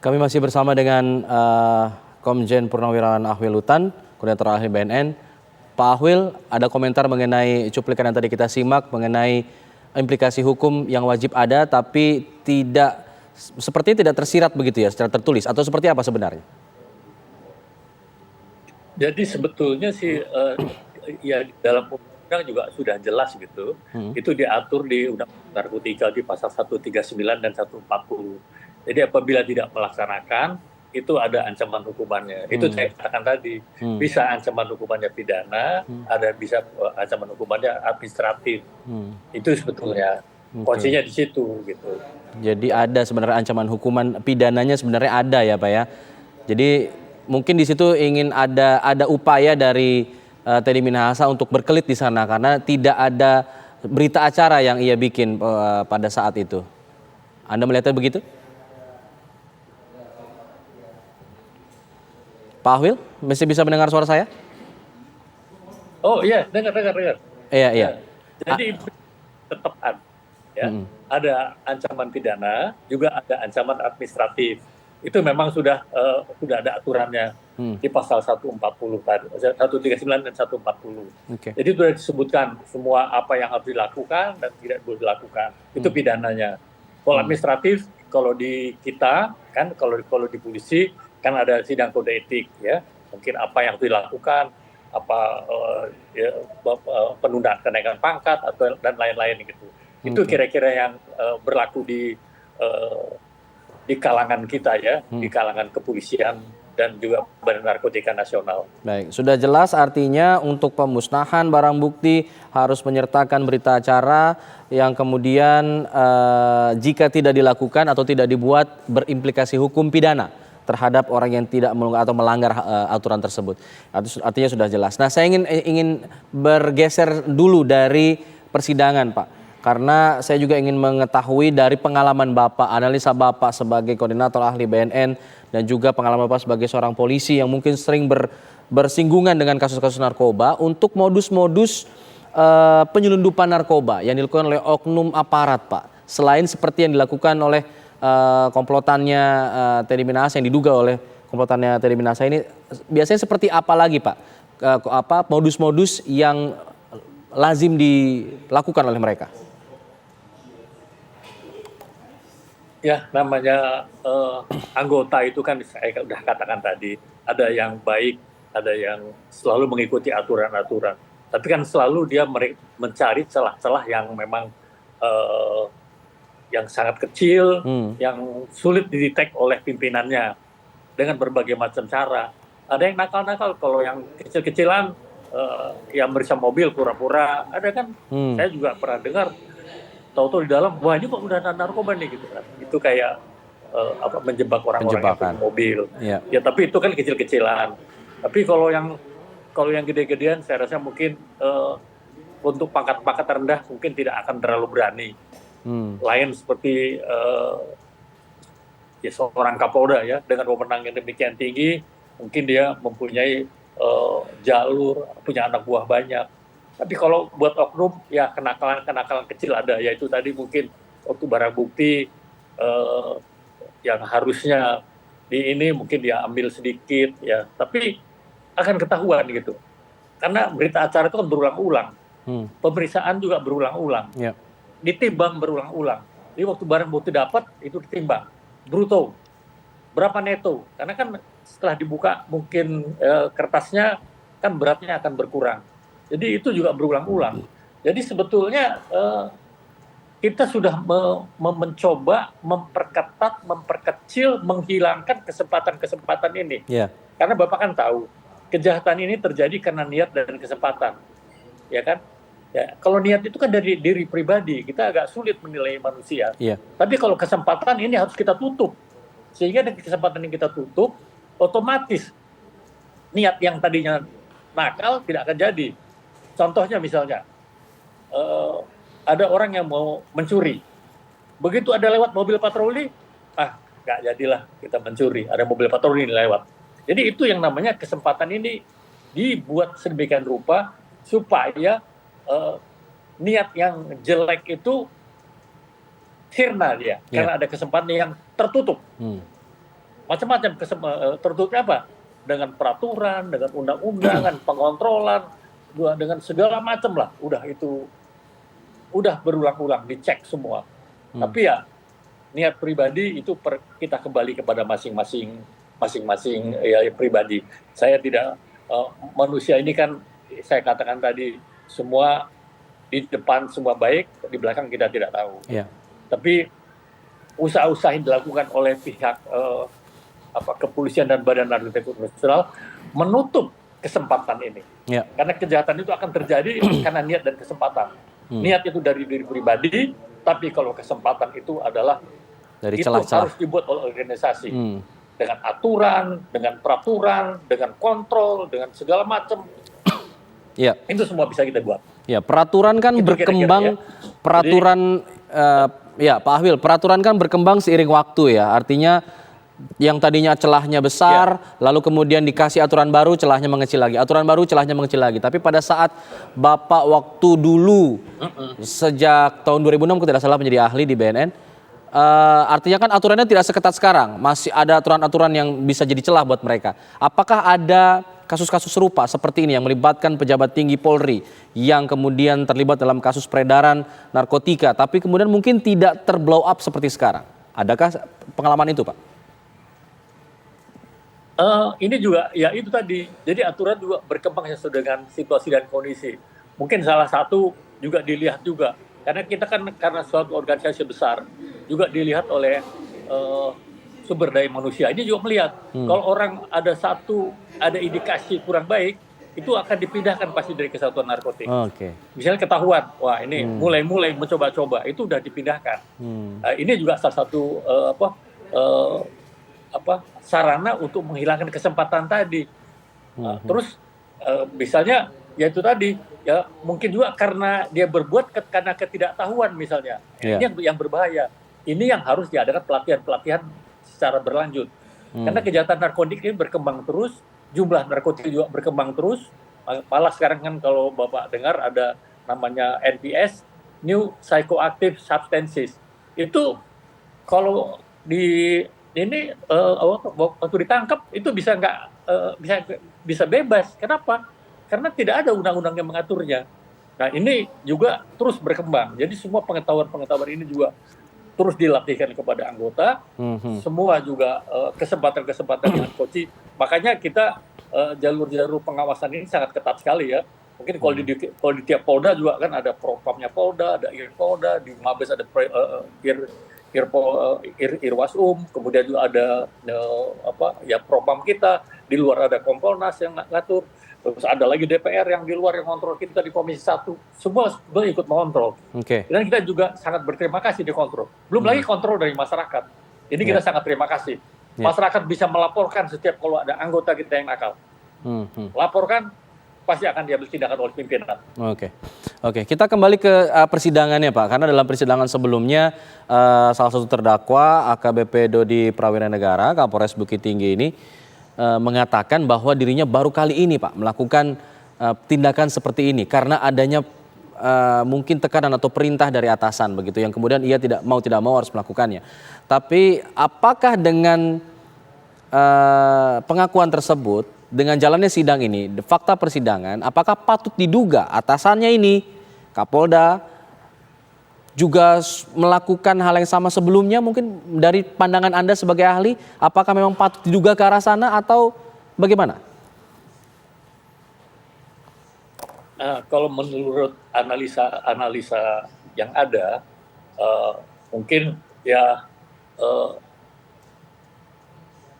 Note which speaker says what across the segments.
Speaker 1: Kami masih bersama dengan Komjen Purnawirawan Ahwil Lutan, Koordinator Ahli BNN. Pak Ahwil, ada komentar mengenai cuplikan yang tadi kita simak mengenai implikasi hukum yang wajib ada, tapi sepertinya tidak tersirat begitu ya secara tertulis, atau seperti apa sebenarnya?
Speaker 2: Jadi sebetulnya sih ya dalam undang-undang juga sudah jelas gitu. Itu diatur di Undang-Undang Narkotika di pasal 139 dan 140. Jadi apabila tidak melaksanakan itu ada ancaman hukumannya. Itu saya katakan tadi, bisa ancaman hukumannya pidana, ada bisa ancaman hukumannya administratif. Itu sebetulnya kuncinya di situ gitu.
Speaker 1: Jadi ada sebenarnya ancaman hukuman pidananya sebenarnya ada ya Pak ya. Jadi mungkin di situ ingin ada upaya dari Teddy Minahasa untuk berkelit di sana karena tidak ada berita acara yang ia bikin pada saat itu. Anda melihatnya begitu? Pak Ahwil, masih bisa mendengar suara saya?
Speaker 2: Oh iya, dengar.
Speaker 1: Iya.
Speaker 2: Ya. Jadi tetap ada, ya. Ada ancaman pidana, juga ada ancaman administratif. Itu memang sudah ada aturannya di pasal 140 tadi, 139 dan 140. Jadi sudah disebutkan semua apa yang harus dilakukan dan tidak boleh dilakukan. Itu pidananya. Kalau administratif, kalau di kita kan kalau di polisi kan ada sidang kode etik ya. Mungkin apa yang harus dilakukan, apa penundaan kenaikan pangkat atau dan lain-lain gitu. Itu kira-kira yang berlaku di kalangan kita ya, di kalangan kepolisian dan juga Badan Narkotika Nasional.
Speaker 1: Baik, sudah jelas artinya untuk pemusnahan barang bukti harus menyertakan berita acara yang kemudian jika tidak dilakukan atau tidak dibuat berimplikasi hukum pidana terhadap orang yang tidak melanggar aturan tersebut. Artinya sudah jelas. Nah, saya ingin bergeser dulu dari persidangan, Pak. Karena saya juga ingin mengetahui dari pengalaman Bapak, analisa Bapak sebagai koordinator ahli BNN dan juga pengalaman Bapak sebagai seorang polisi yang mungkin sering bersinggungan dengan kasus-kasus narkoba untuk modus-modus penyelundupan narkoba yang dilakukan oleh oknum aparat, Pak. Selain seperti yang dilakukan oleh komplotannya Teddy Minahasa, yang diduga oleh komplotannya Teddy Minahasa ini, biasanya seperti apa lagi Pak? Modus-modus yang lazim dilakukan oleh mereka?
Speaker 2: Ya, namanya anggota itu kan saya sudah katakan tadi, ada yang baik, ada yang selalu mengikuti aturan-aturan. Tapi kan selalu dia mencari celah-celah yang memang yang sangat kecil, yang sulit didetek oleh pimpinannya dengan berbagai macam cara. Ada yang nakal-nakal, kalau yang kecil-kecilan yang meriksa mobil pura-pura, ada kan, saya juga pernah dengar, tahu-tahu di dalam, wah ini kok udah narkoba nih gitu kan. Itu kayak menjebak orang-orang yang punya mobil. Ya, tapi itu kan kecil-kecilan. Tapi kalau yang gede-gedean, saya rasa mungkin untuk pangkat-pangkat rendah mungkin tidak akan terlalu berani. Lain seperti ya seorang Kapolda ya, dengan wewenang yang demikian tinggi, mungkin dia mempunyai jalur, punya anak buah banyak. Tapi kalau buat oknum ya kenakalan kecil ada, yaitu tadi mungkin waktu barang bukti yang harusnya ini mungkin dia ambil sedikit ya, tapi akan ketahuan gitu. Karena berita acara itu kan berulang-ulang, pemeriksaan juga berulang-ulang. Ditimbang berulang-ulang. Jadi waktu barang bukti dapat itu ditimbang, bruto, berapa neto. Karena kan setelah dibuka mungkin kertasnya kan beratnya akan berkurang. Jadi itu juga berulang-ulang. Jadi sebetulnya kita sudah mencoba memperketat, memperkecil, menghilangkan kesempatan-kesempatan ini. Karena Bapak kan tahu kejahatan ini terjadi karena niat dan kesempatan, ya kan? Ya, kalau niat itu kan dari diri pribadi, kita agak sulit menilai manusia. Tapi kalau kesempatan ini harus kita tutup. Sehingga dengan kesempatan yang kita tutup, otomatis niat yang tadinya nakal tidak akan jadi. Contohnya misalnya, ada orang yang mau mencuri. Begitu ada lewat mobil patroli, nggak jadilah kita mencuri, ada mobil patroli lewat. Jadi itu yang namanya kesempatan ini dibuat sedemikian rupa supaya niat yang jelek itu sirna dia, karena ada kesempatan yang tertutup. macam-macam tertutupnya apa? Dengan peraturan, dengan undang-undangan, pengontrolan, dengan segala macam lah. Udah berulang-ulang dicek semua. Tapi ya niat pribadi itu kita kembali kepada masing-masing ya pribadi. Saya tidak manusia ini kan saya katakan tadi semua di depan semua baik, di belakang kita tidak tahu.
Speaker 1: Yeah.
Speaker 2: Tapi usaha-usaha yang dilakukan oleh pihak kepolisian dan Badan Narkotika Nasional menutup kesempatan ini.
Speaker 1: Yeah.
Speaker 2: Karena kejahatan itu akan terjadi karena niat dan kesempatan. Niat itu dari diri pribadi, tapi kalau kesempatan itu adalah
Speaker 1: dari
Speaker 2: itu
Speaker 1: celah-celah
Speaker 2: harus dibuat oleh organisasi dengan aturan, dengan peraturan, dengan kontrol, dengan segala macam.
Speaker 1: Ya.
Speaker 2: Itu semua bisa kita buat.
Speaker 1: Ya, peraturan kan
Speaker 2: itu
Speaker 1: berkembang,
Speaker 2: kira-kira, ya.
Speaker 1: peraturan ya Pak Ahwil, peraturan kan berkembang seiring waktu ya. Artinya yang tadinya celahnya besar, lalu kemudian dikasih aturan baru, celahnya mengecil lagi. Aturan baru, celahnya mengecil lagi. Tapi pada saat Bapak waktu dulu, sejak tahun 2006, kalau tidak salah menjadi ahli di BNN, artinya kan aturannya tidak seketat sekarang. Masih ada aturan-aturan yang bisa jadi celah buat mereka. Apakah ada kasus-kasus serupa seperti ini yang melibatkan pejabat tinggi Polri yang kemudian terlibat dalam kasus peredaran narkotika, tapi kemudian mungkin tidak terblow up seperti sekarang? Adakah pengalaman itu, Pak?
Speaker 2: Ini juga, ya itu tadi. Jadi aturan juga berkembang sesuai dengan situasi dan kondisi. Mungkin salah satu juga dilihat juga. Karena kita kan karena suatu organisasi besar, juga dilihat oleh sumber daya manusia. Ini juga melihat, kalau orang ada indikasi kurang baik, itu akan dipindahkan pasti dari kesatuan narkotik. Misalnya ketahuan, wah ini mulai mencoba-coba, itu udah dipindahkan. Ini juga salah satu sarana untuk menghilangkan kesempatan tadi. Terus misalnya ya itu tadi, ya mungkin juga karena dia berbuat karena ketidaktahuan misalnya. Ini yang berbahaya. Ini yang harus diadakan pelatihan secara berlanjut. Karena kejahatan narkotik ini berkembang terus, jumlah narkotik juga berkembang terus. Malah sekarang kan kalau Bapak dengar ada namanya NPS, New Psychoactive Substances. Itu kalau waktu ditangkap itu bisa bebas. Kenapa? Karena tidak ada undang-undang yang mengaturnya. Nah ini juga terus berkembang. Jadi semua pengetahuan ini juga terus dilatihkan kepada anggota. Semua juga kesempatan yang coach. Makanya kita jalur-jalur pengawasan ini sangat ketat sekali ya. Mungkin kalau di tiap Polda juga kan ada Propamnya Polda, ada Irpolda, di Mabes ada Irwasum, kemudian juga ada Propam kita, di luar ada Kompolnas yang ngatur. Terus ada lagi DPR yang di luar yang kontrol kita di Komisi 1. Semua ikut mengontrol. Dan kita juga sangat berterima kasih dikontrol. Belum lagi kontrol dari masyarakat. Ini kita sangat terima kasih. Masyarakat bisa melaporkan setiap kalau ada anggota kita yang nakal. Laporkan, pasti akan diambil tindakan oleh pimpinan.
Speaker 1: Oke. Kita kembali ke persidangannya, Pak. Karena dalam persidangan sebelumnya salah satu terdakwa AKBP Dodi Prawira Negara, Kapolres Bukit Tinggi ini mengatakan bahwa dirinya baru kali ini, Pak, melakukan tindakan seperti ini karena adanya mungkin tekanan atau perintah dari atasan begitu yang kemudian ia tidak mau harus melakukannya. Tapi apakah dengan pengakuan tersebut, dengan jalannya sidang ini, fakta persidangan, apakah patut diduga atasannya ini Kapolda juga melakukan hal yang sama sebelumnya? Mungkin dari pandangan Anda sebagai ahli, apakah memang patut diduga ke arah sana atau bagaimana?
Speaker 2: Kalau menurut analisa yang ada, mungkin ya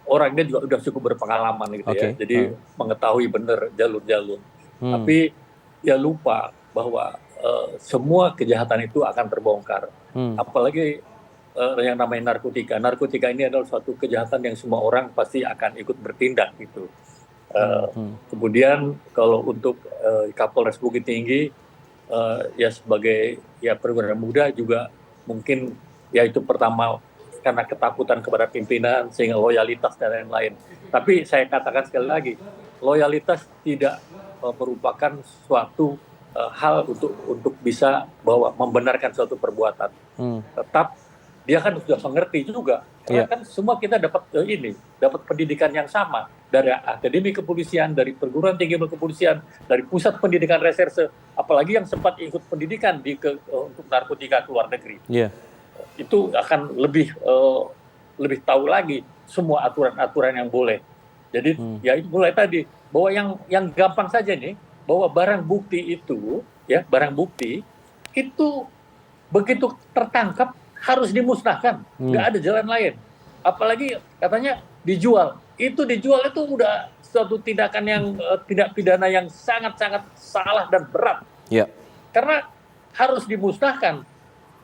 Speaker 2: orangnya juga sudah cukup berpengalaman gitu ya, jadi mengetahui benar jalur-jalur. Tapi ya lupa bahwa semua kejahatan itu akan terbongkar. Apalagi yang namanya narkotika. Narkotika ini adalah suatu kejahatan yang semua orang pasti akan ikut bertindak gitu. Kemudian kalau untuk Kapolres Bukit Tinggi ya sebagai perwira muda juga mungkin ya itu pertama karena ketakutan kepada pimpinan sehingga loyalitas dan lain-lain. Tapi saya katakan sekali lagi, loyalitas tidak merupakan suatu hal untuk bisa membenarkan suatu perbuatan. Tetap dia kan sudah mengerti juga. Karena kan semua kita dapat dapat pendidikan yang sama dari akademi kepolisian, dari perguruan tinggi kepolisian, dari pusat pendidikan reserse, apalagi yang sempat ikut pendidikan untuk narkotika ke luar negeri. Itu akan lebih tahu lagi semua aturan-aturan yang boleh. Jadi ya itu mulai tadi bahwa yang gampang saja nih, bahwa barang bukti itu begitu tertangkap harus dimusnahkan, nggak ada jalan lain. Apalagi katanya dijual. Itu udah suatu tindakan yang tindak pidana yang sangat-sangat salah dan berat. Karena harus dimusnahkan.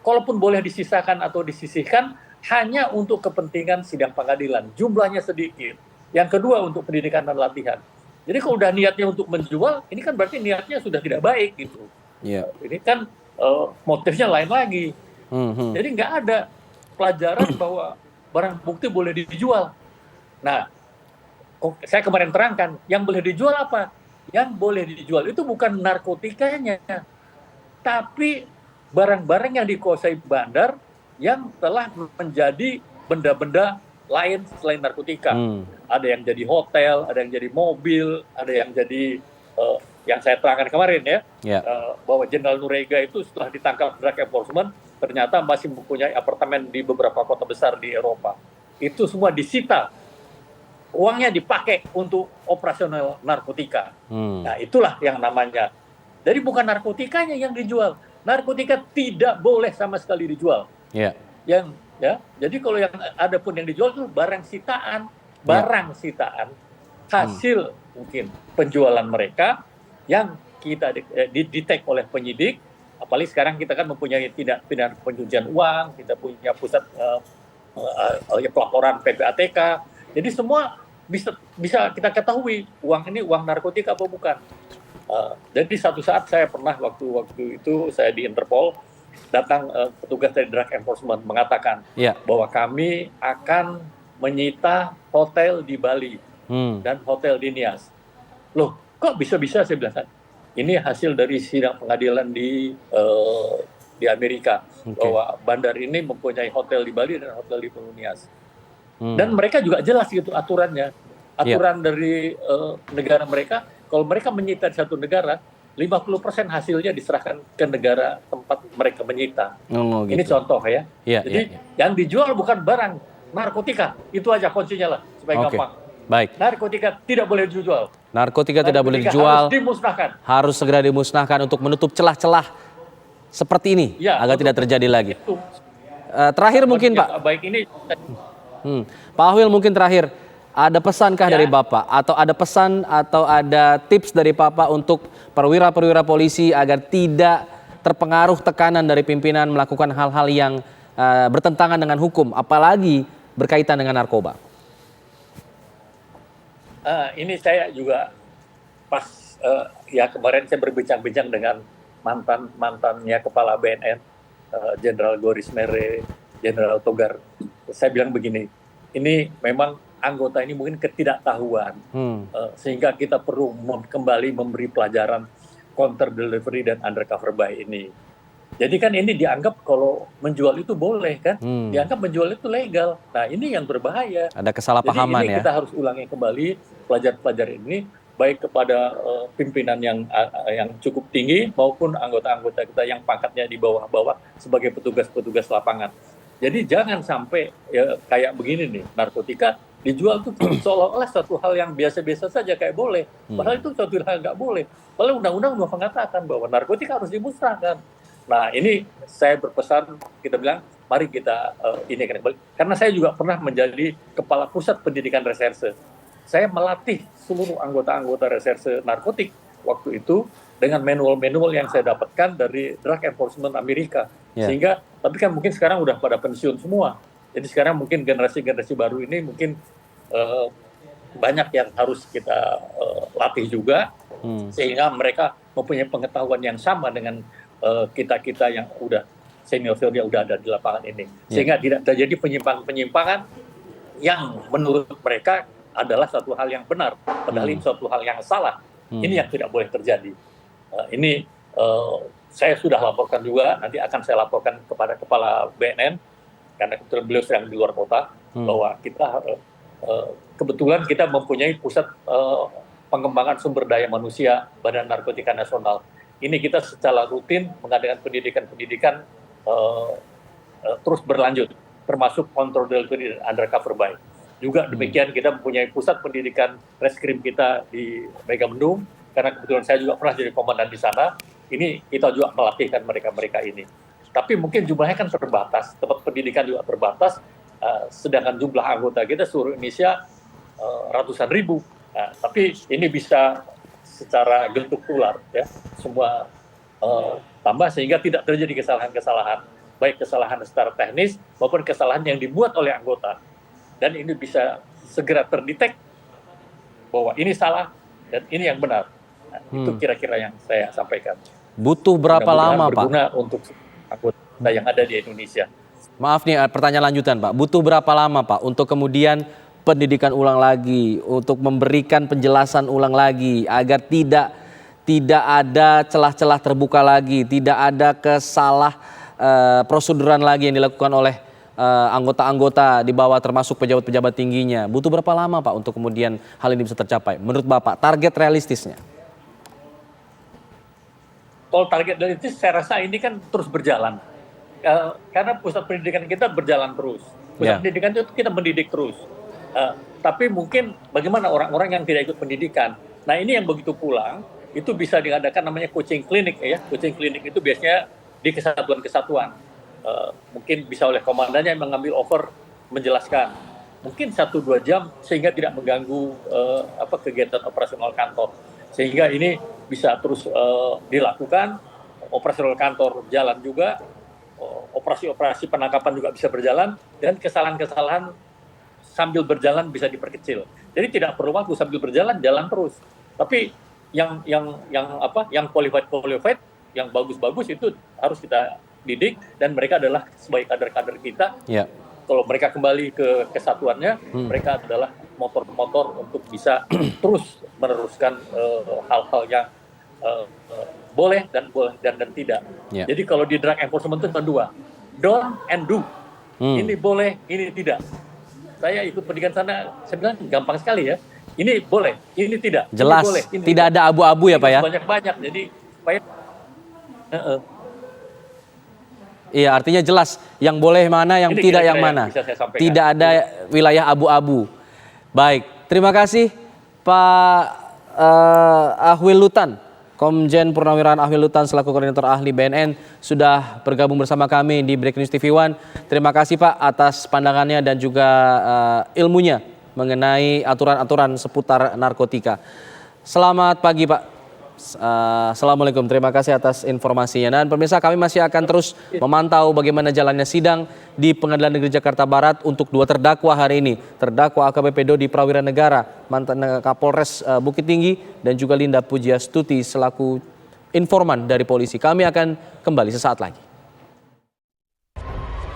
Speaker 2: Kalaupun boleh disisakan atau disisihkan, hanya untuk kepentingan sidang pengadilan. Jumlahnya sedikit. Yang kedua untuk pendidikan dan latihan. Jadi kalau udah niatnya untuk menjual, ini kan berarti niatnya sudah tidak baik gitu. Ini kan motifnya lain lagi. Jadi nggak ada pelajaran bahwa barang bukti boleh dijual. Nah, saya kemarin terangkan, yang boleh dijual apa? Yang boleh dijual itu bukan narkotikanya, tapi barang-barang yang dikuasai bandar yang telah menjadi benda-benda lain selain narkotika. Ada yang jadi hotel, ada yang jadi mobil, ada yang jadi yang saya terangkan kemarin bahwa Jenderal Nurega itu setelah ditangkap drug enforcement ternyata masih mempunyai apartemen di beberapa kota besar di Eropa. Itu semua disita. Uangnya dipakai untuk operasional narkotika. Nah, itulah yang namanya. Jadi bukan narkotikanya yang dijual. Narkotika tidak boleh sama sekali dijual. Jadi kalau yang ada pun yang dijual itu barang sitaan, hasil mungkin penjualan mereka yang kita di-detect oleh penyidik. Apalagi sekarang kita kan mempunyai tindak pidana pencucian uang, kita punya pusat pelaporan PPATK. Jadi semua bisa kita ketahui uang ini uang narkotika apa bukan. Jadi satu saat saya pernah waktu itu saya di Interpol, datang petugas dari drug enforcement mengatakan bahwa kami akan menyita hotel di Bali dan hotel di Nias. Loh, kok bisa-bisa saya bilang, ini hasil dari sidang pengadilan di Amerika bahwa bandar ini mempunyai hotel di Bali dan hotel di Nias. Dan mereka juga jelas gitu aturannya. Aturan dari negara mereka, kalau mereka menyita di satu negara, 50% hasilnya diserahkan ke negara tempat mereka menyita. Ini contoh ya. Jadi yang dijual bukan barang narkotika, itu aja kuncinya lah supaya gampang.
Speaker 1: Baik.
Speaker 2: Narkotika tidak boleh dijual.
Speaker 1: Narkotika tidak boleh dijual.
Speaker 2: Harus dimusnahkan.
Speaker 1: Harus segera dimusnahkan untuk menutup celah-celah seperti ini agar tidak terjadi lagi. Terakhir mungkin Pak.
Speaker 2: Baik ini.
Speaker 1: Pak Ahwil mungkin terakhir, ada pesankah dari Bapak atau ada pesan atau ada tips dari Bapak untuk perwira-perwira polisi agar tidak terpengaruh tekanan dari pimpinan melakukan hal-hal yang bertentangan dengan hukum, apalagi berkaitan dengan narkoba?
Speaker 2: Ini saya juga pas kemarin saya berbincang-bincang dengan mantannya kepala BNN, Jenderal Goris Mere, Jenderal Togar. Saya bilang begini, ini memang anggota ini mungkin ketidaktahuan, sehingga kita perlu kembali memberi pelajaran counter delivery dan undercover buy ini. Jadi kan ini dianggap kalau menjual itu boleh kan, dianggap menjual itu legal. Nah ini yang berbahaya.
Speaker 1: Ada kesalahpahaman.
Speaker 2: Jadi ini kita harus ulangi kembali pelajaran-pelajaran ini, baik kepada pimpinan yang cukup tinggi maupun anggota-anggota kita yang pangkatnya di bawah-bawah sebagai petugas-petugas lapangan. Jadi jangan sampai kayak begini nih, narkotika dijual tuh seolah-olah satu hal yang biasa-biasa saja kayak boleh. Padahal itu satu hal nggak boleh. Padahal undang-undang sudah mengatakan bahwa narkotika harus dimusnahkan. Nah ini saya berpesan, kita bilang mari kita ini kembali. Karena saya juga pernah menjadi kepala pusat pendidikan reserse. Saya melatih seluruh anggota-anggota reserse narkotik waktu itu dengan manual-manual yang saya dapatkan dari Drug Enforcement Amerika. Sehingga, tapi kan mungkin sekarang udah pada pensiun semua. Jadi sekarang mungkin generasi-generasi baru ini mungkin banyak yang harus kita latih juga, sehingga mereka mempunyai pengetahuan yang sama dengan kita-kita yang udah senior-senior yang udah ada di lapangan ini. Sehingga tidak terjadi penyimpangan-penyimpangan yang menurut mereka adalah suatu hal yang benar, padahal ini suatu hal yang salah. Ini yang tidak boleh terjadi. Ini saya sudah laporkan juga, nanti akan saya laporkan kepada Kepala BNN, karena kebetulan beliau sedang di luar kota, bahwa kita kebetulan kita mempunyai pusat pengembangan sumber daya manusia Badan Narkotika Nasional. Ini kita secara rutin mengadakan pendidikan terus berlanjut, termasuk kontrol delivery dan undercover buy. Juga demikian kita mempunyai pusat pendidikan reskrim kita di Megamendung, karena kebetulan saya juga pernah jadi komandan di sana. Ini kita juga melatihkan mereka-mereka ini. Tapi mungkin jumlahnya kan terbatas, tempat pendidikan juga terbatas, sedangkan jumlah anggota kita seluruh Indonesia ratusan ribu. Nah, tapi ini bisa secara gentuk tular, ya, semua tambah sehingga tidak terjadi kesalahan-kesalahan, baik kesalahan secara teknis maupun kesalahan yang dibuat oleh anggota. Dan ini bisa segera terdetek bahwa ini salah dan ini yang benar. Nah, itu kira-kira yang saya sampaikan.
Speaker 1: Butuh berapa lama, Pak?
Speaker 2: Berguna untuk anggota yang ada di Indonesia.
Speaker 1: Maaf nih, pertanyaan lanjutan, Pak. Butuh berapa lama, Pak, untuk kemudian pendidikan ulang lagi, untuk memberikan penjelasan ulang lagi, agar tidak ada celah-celah terbuka lagi, tidak ada proseduran lagi yang dilakukan oleh anggota-anggota di bawah, termasuk pejabat-pejabat tingginya. Butuh berapa lama, Pak, untuk kemudian hal ini bisa tercapai? Menurut Bapak, target realistisnya?
Speaker 2: Kalau target dari itu saya rasa ini kan terus berjalan, karena pusat pendidikan kita berjalan terus. Pusat pendidikan itu kita mendidik terus, tapi mungkin bagaimana orang-orang yang tidak ikut pendidikan. Nah, ini yang begitu pulang itu bisa diadakan namanya coaching klinik, ya. Coaching klinik itu biasanya di kesatuan-kesatuan, mungkin bisa oleh komandannya yang mengambil over menjelaskan, mungkin 1-2 jam sehingga tidak mengganggu kegiatan operasional kantor, sehingga ini bisa terus dilakukan. Operasional kantor jalan juga, operasi-operasi penangkapan juga bisa berjalan, dan kesalahan-kesalahan sambil berjalan bisa diperkecil. Jadi tidak perlu waktu, sambil berjalan jalan terus. Tapi yang qualified, yang bagus-bagus itu harus kita didik, dan mereka adalah sebagai kader-kader kita.
Speaker 1: Yeah.
Speaker 2: Kalau mereka kembali ke kesatuannya, mereka adalah motor-motor untuk bisa terus meneruskan hal-hal yang boleh dan tidak.
Speaker 1: Yeah.
Speaker 2: Jadi kalau di drug enforcement itu ada 2, don't and do. Ini boleh, ini tidak. Saya ikut pendidikan sana, saya bilang gampang sekali, ya. Ini boleh, ini tidak.
Speaker 1: Jelas,
Speaker 2: ini boleh, ini
Speaker 1: tidak ada abu-abu, ya, Pak, ya?
Speaker 2: Banyak-banyak, jadi supaya
Speaker 1: iya, artinya jelas yang boleh mana, yang
Speaker 2: ini
Speaker 1: tidak yang
Speaker 2: kira-kira
Speaker 1: mana.
Speaker 2: bisa saya sampaikan.
Speaker 1: Tidak ada wilayah abu-abu. Baik, terima kasih Pak Ahwil Lutan, Komjen Purnawirawan Ahwil Lutan selaku Koordinator Ahli BNN sudah bergabung bersama kami di Breaking News TV One. Terima kasih, Pak, atas pandangannya dan juga ilmunya mengenai aturan-aturan seputar narkotika. Selamat pagi, Pak. Assalamualaikum, terima kasih atas informasinya. Dan pemirsa, kami masih akan terus memantau bagaimana jalannya sidang di Pengadilan Negeri Jakarta Barat untuk 2 terdakwa hari ini. Terdakwa AKBP Dodi Prawira Negara, mantan Kapolres Bukit Tinggi, dan juga Linda Pujiastuti selaku informan dari polisi. Kami akan kembali sesaat lagi.